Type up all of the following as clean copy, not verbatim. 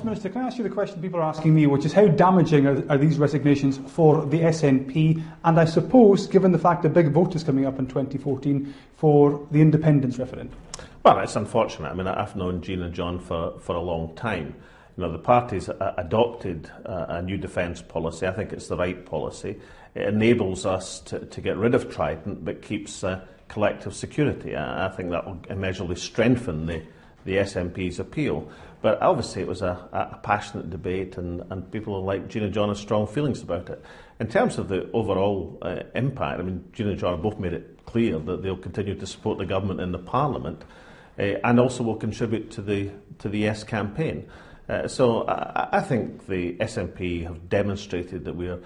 First Minister, can I ask you the question people are asking me, which is how damaging are these resignations for the SNP, and I suppose, given the fact a big vote is coming up in 2014, for the independence referendum? Well, it's unfortunate. I mean, I've known Jean and John for a long time. You know, the party's adopted a new defence policy. I think it's the right policy. It enables us to get rid of Trident, but keeps collective security. I think that will immeasurably strengthen the SNP's appeal. But obviously it was a passionate debate, and people like Jean and John have strong feelings about it. In terms of the overall impact, I mean, Jean and John have both made it clear that they'll continue to support the government in the Parliament, and also will contribute to the Yes campaign. So I think the SNP have demonstrated that we are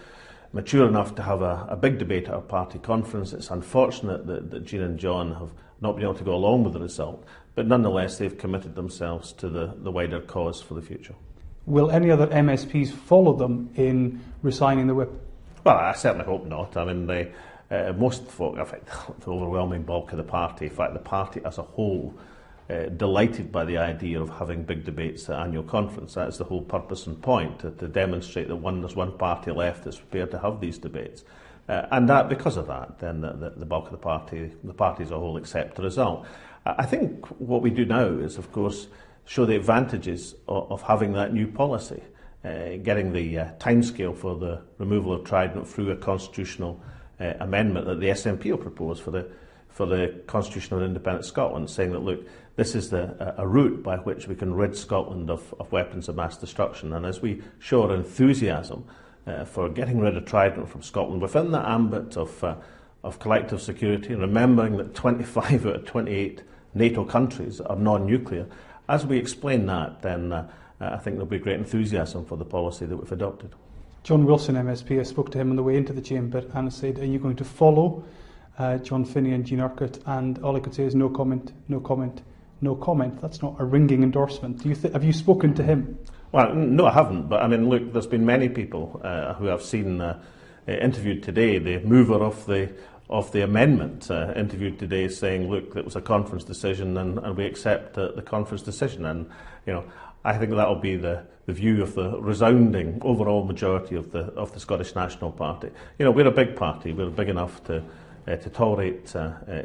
mature enough to have a big debate at our party conference. It's unfortunate that Jean and John have not been able to go along with the result, but nonetheless they've committed themselves to the wider cause for the future. Will any other MSPs follow them in resigning the whip? Well, I certainly hope not. I mean, most folk, in fact, the overwhelming bulk of the party, in fact the party as a whole, delighted by the idea of having big debates at annual conference. That's the whole purpose and point, to demonstrate that there's one party left that's prepared to have these debates. And that, because of that, then the bulk of the party as a whole accept the result. I think what we do now is, of course, show the advantages of having that new policy, getting the timescale for the removal of Trident through a constitutional amendment that the SNP will propose for the Constitution of Independent Scotland, saying that, look, this is a route by which we can rid Scotland of weapons of mass destruction. And as we show our enthusiasm for getting rid of Trident from Scotland within the ambit of collective security, and remembering that 25 out of 28 NATO countries are non-nuclear, as we explain that, then I think there'll be great enthusiasm for the policy that we've adopted. John Wilson, MSP, I spoke to him on the way into the chamber and I said, are you going to follow John Finnie and Jean Urquhart? And all I could say is no comment, no comment, no comment. That's not a ringing endorsement. Have you spoken to him? Well, no, I haven't. But I mean, look, there's been many people who I've seen interviewed today. The mover of the amendment interviewed today, saying, look, it was a conference decision, and we accept the conference decision. And you know, I think that will be the view of the resounding overall majority of the Scottish National Party. You know, we're a big party. We're big enough to tolerate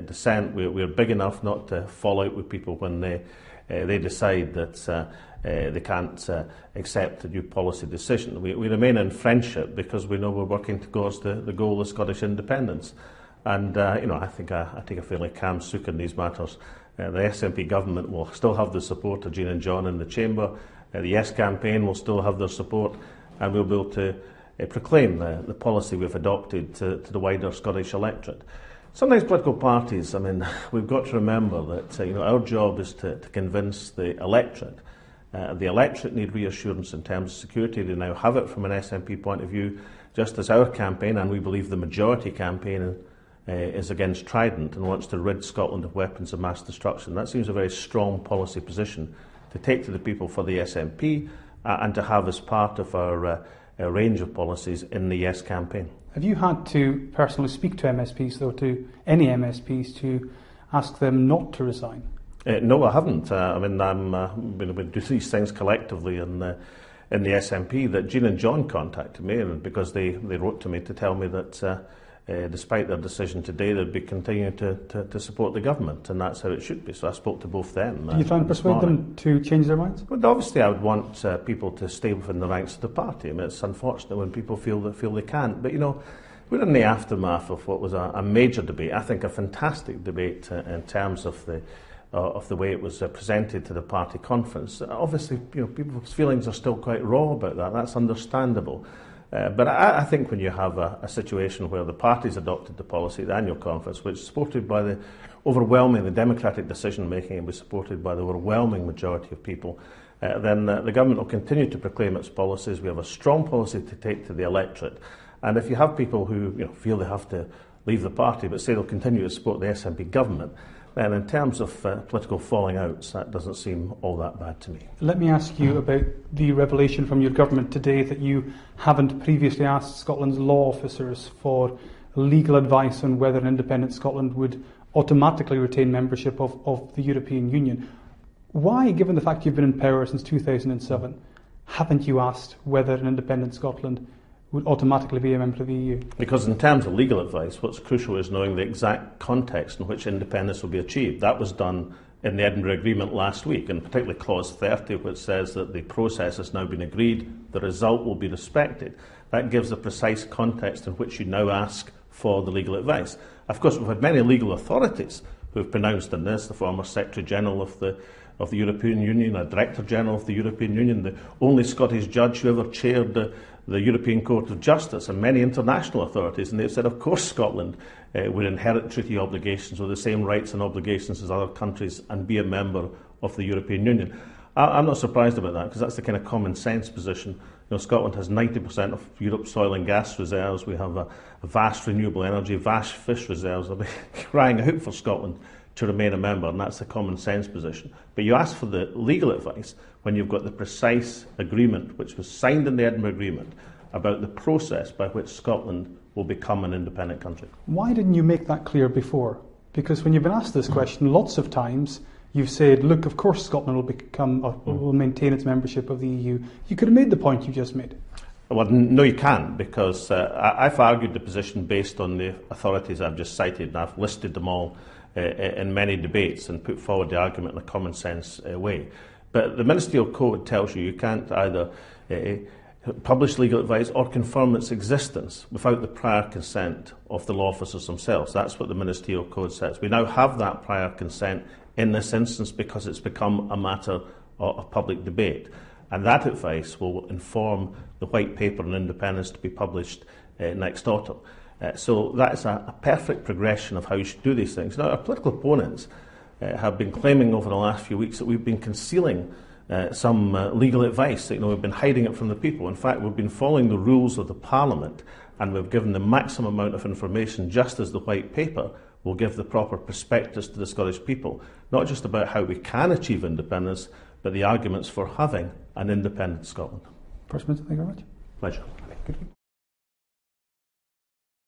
dissent. We're big enough not to fall out with people when they decide that they can't accept a new policy decision. We remain in friendship because we know we're working towards the goal of Scottish independence. And you know, I think I take a fairly calm sook in these matters. The SNP government will still have the support of Jean and John in the chamber. The Yes campaign will still have their support, and we'll be able to proclaim the policy we've adopted to the wider Scottish electorate. Sometimes political parties, I mean, we've got to remember that you know, our job is to convince the electorate. The electorate need reassurance in terms of security. They now have it from an SNP point of view, just as our campaign, and we believe the majority campaign, is against Trident and wants to rid Scotland of weapons of mass destruction. That seems a very strong policy position to take to the people for the SNP and to have as part of our range of policies in the Yes campaign. Have you had to personally speak to MSPs, though, to any MSPs, to ask them not to resign? No, I haven't. I mean, we do these things collectively in the SNP. That Jean and John contacted me, and because they wrote to me to tell me that despite their decision today, they'd be continuing to support the government, and that's how it should be. So I spoke to both them. Do you try and persuade them to change their minds? Well, obviously, I would want people to stay within the ranks of the party. I mean, it's unfortunate when people feel they can't. But you know, we're in the aftermath of what was a major debate. I think a fantastic debate in terms of the way it was presented to the party conference. Obviously, you know, people's feelings are still quite raw about that. That's understandable. But I think when you have a situation where the party's adopted the policy at the annual conference, which is supported by the democratic decision-making, and was supported by the overwhelming majority of people, then the government will continue to proclaim its policies. We have a strong policy to take to the electorate. And if you have people who feel they have to leave the party but say they'll continue to support the SNP government, then in terms of political falling outs, that doesn't seem all that bad to me. Let me ask you about the revelation from your government today that you haven't previously asked Scotland's law officers for legal advice on whether an independent Scotland would automatically retain membership of the European Union. Why, given the fact you've been in power since 2007, haven't you asked whether an independent Scotland would automatically be a member of the EU? Because in terms of legal advice, what's crucial is knowing the exact context in which independence will be achieved. That was done in the Edinburgh Agreement last week, and particularly Clause 30, which says that the process has now been agreed, the result will be respected. That gives a precise context in which you now ask for the legal advice. Of course, we've had many legal authorities who have pronounced on this, the former Secretary-General of the European Union, a Director-General of the European Union, the only Scottish judge who ever chaired the European Court of Justice, and many international authorities, and they've said, of course, Scotland would inherit treaty obligations with the same rights and obligations as other countries and be a member of the European Union. I'm not surprised about that, because that's the kind of common sense position. Scotland has 90% of Europe's oil and gas reserves. We have a vast renewable energy, vast fish reserves. They'll be crying out for Scotland to remain a member, and that's the common sense position. But you ask for the legal advice when you've got the precise agreement, which was signed in the Edinburgh Agreement, about the process by which Scotland will become an independent country. Why didn't you make that clear before? Because when you've been asked this question lots of times, you've said, look, of course Scotland will maintain its membership of the EU. You could have made the point you just made. Well, no, you can't, because I've argued the position based on the authorities I've just cited, and I've listed them all in many debates and put forward the argument in a common sense way. But the Ministerial Code tells you can't either publish legal advice or confirm its existence without the prior consent of the law officers themselves. That's what the Ministerial Code says. We now have that prior consent in this instance because it's become a matter of public debate. And that advice will inform the white paper on independence to be published next autumn. So that's a perfect progression of how you should do these things. Now, our political opponents have been claiming over the last few weeks that we've been concealing some legal advice, that we've been hiding it from the people. In fact, we've been following the rules of the Parliament, and we've given the maximum amount of information, just as the white paper will give the proper prospectus to the Scottish people, not just about how we can achieve independence, but the arguments for having an independent Scotland. First Minister, thank you very much. Pleasure. Good.